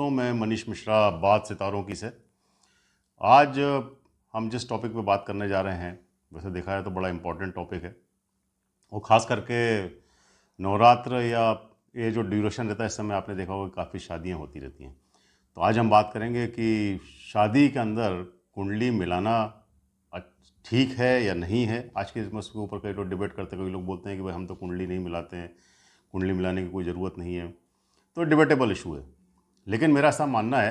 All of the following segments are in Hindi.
दोस्तों, मैं मनीष मिश्रा, बात सितारों की से। आज हम जिस टॉपिक पे बात करने जा रहे हैं, वैसे देखा है तो बड़ा इम्पोर्टेंट टॉपिक है। वो खास करके नवरात्र या ये जो ड्यूरेशन रहता है, इस समय आपने देखा होगा काफ़ी शादियाँ होती रहती हैं। तो आज हम बात करेंगे कि शादी के अंदर कुंडली मिलाना ठीक है या नहीं है। आज के इसके ऊपर कई लोग डिबेट करते हैं। कई लोग बोलते हैं कि भाई हम तो कुंडली नहीं मिलाते हैं, कुंडली मिलाने की कोई ज़रूरत नहीं है। तो डिबेटेबल इशू है। लेकिन मेरा ऐसा मानना है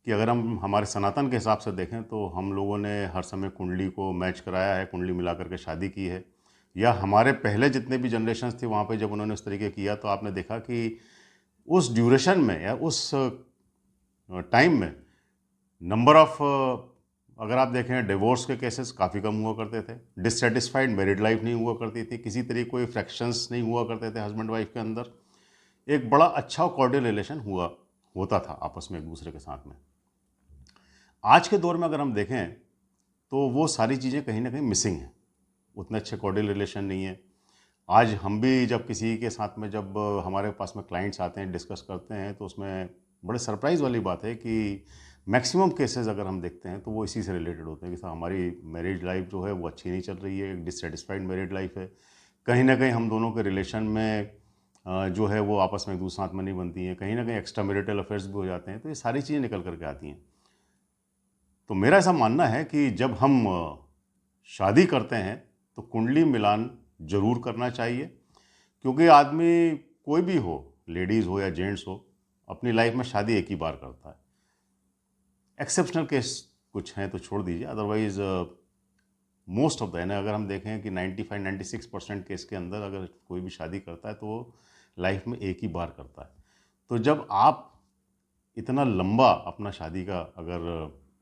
कि अगर हम हमारे सनातन के हिसाब से देखें तो हम लोगों ने हर समय कुंडली को मैच कराया है, कुंडली मिला करके शादी की है। या हमारे पहले जितने भी जनरेशन्स थी वहाँ पे जब उन्होंने उस तरीके किया तो आपने देखा कि उस ड्यूरेशन में या उस टाइम में नंबर ऑफ अगर आप देखें डिवोर्स के केसेस काफ़ी कम हुआ करते थे। डिससेटिस्फाइड मैरिड लाइफ नहीं हुआ करती थी, किसी तरीके कोई फ्रैक्शंस नहीं हुआ करते थे हस्बैंड वाइफ के अंदर। एक बड़ा अच्छा कॉर्डियल रिलेशन होता था आपस में एक दूसरे के साथ में। आज के दौर में अगर हम देखें तो वो सारी चीज़ें कहीं ना कहीं मिसिंग हैं। उतने अच्छे कॉर्डियल रिलेशन नहीं है। आज हम भी जब किसी के साथ में जब हमारे पास में क्लाइंट्स आते हैं, डिस्कस करते हैं, तो उसमें बड़े सरप्राइज़ वाली बात है कि मैक्सिमम केसेस अगर हम देखते हैं तो वो इसी से रिलेटेड होते हैं कि साहब हमारी मैरिज लाइफ जो है वो अच्छी नहीं चल रही है, एक डिससेटिस्फाइड मैरिड लाइफ है। कहीं ना कहीं हम दोनों के रिलेशन में जो है वो आपस में एक दूसरे साथ में नहीं बनती हैं, कहीं ना कहीं एक्स्ट्रा मैरिटल अफेयर्स भी हो जाते हैं। तो ये सारी चीज़ें निकल करके आती हैं। तो मेरा ऐसा मानना है कि जब हम शादी करते हैं तो कुंडली मिलान जरूर करना चाहिए। क्योंकि आदमी कोई भी हो, लेडीज़ हो या जेंट्स हो, अपनी लाइफ में शादी एक ही बार करता है। एक्सेप्शनल केस कुछ हैं तो छोड़ दीजिए, अदरवाइज मोस्ट ऑफ द अगर हम देखें कि 95-96% केस के अंदर अगर कोई भी शादी करता है तो वो लाइफ में एक ही बार करता है। तो जब आप इतना लंबा अपना शादी का अगर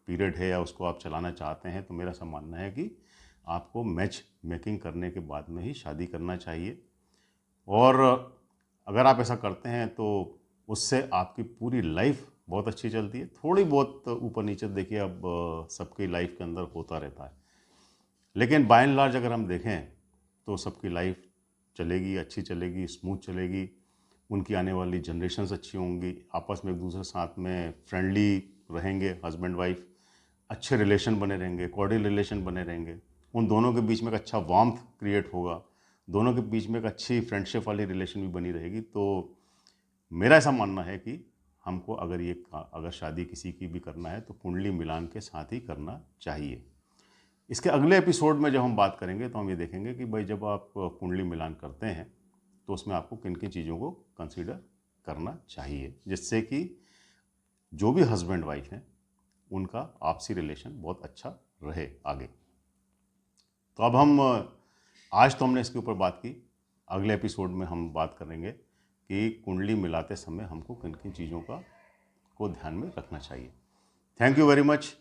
पीरियड है या उसको आप चलाना चाहते हैं तो मेरा ऐसा मानना है कि आपको मैच मेकिंग करने के बाद में ही शादी करना चाहिए। और अगर आप ऐसा करते हैं तो उससे आपकी पूरी लाइफ बहुत अच्छी चलती है। थोड़ी बहुत ऊपर नीचे देखिए, अब सबकी लाइफ के अंदर होता रहता है, लेकिन बाय एंड लार्ज अगर हम देखें तो सबकी लाइफ चलेगी, अच्छी चलेगी, स्मूथ चलेगी। उनकी आने वाली जनरेशन्स अच्छी होंगी, आपस में एक दूसरे के साथ में फ्रेंडली रहेंगे, हस्बैंड वाइफ अच्छे रिलेशन बने रहेंगे, कॉर्डियल रिलेशन बने रहेंगे। उन दोनों के बीच में एक अच्छा वार्मथ क्रिएट होगा, दोनों के बीच में एक अच्छी फ्रेंडशिप वाली रिलेशन भी बनी रहेगी। तो मेरा ऐसा मानना है कि हमको अगर शादी किसी की भी करना है तो कुंडली मिलान के साथ ही करना चाहिए। इसके अगले एपिसोड में जब हम बात करेंगे तो हम ये देखेंगे कि भाई जब आप कुंडली मिलान करते हैं तो उसमें आपको किन किन चीज़ों को कंसीडर करना चाहिए, जिससे कि जो भी हस्बैंड वाइफ हैं उनका आपसी रिलेशन बहुत अच्छा रहे आगे। तो अब हम आज तो हमने इसके ऊपर बात की, अगले एपिसोड में हम बात करेंगे कि कुंडली मिलाते समय हमको किन किन चीज़ों को ध्यान में रखना चाहिए। Thank you very much.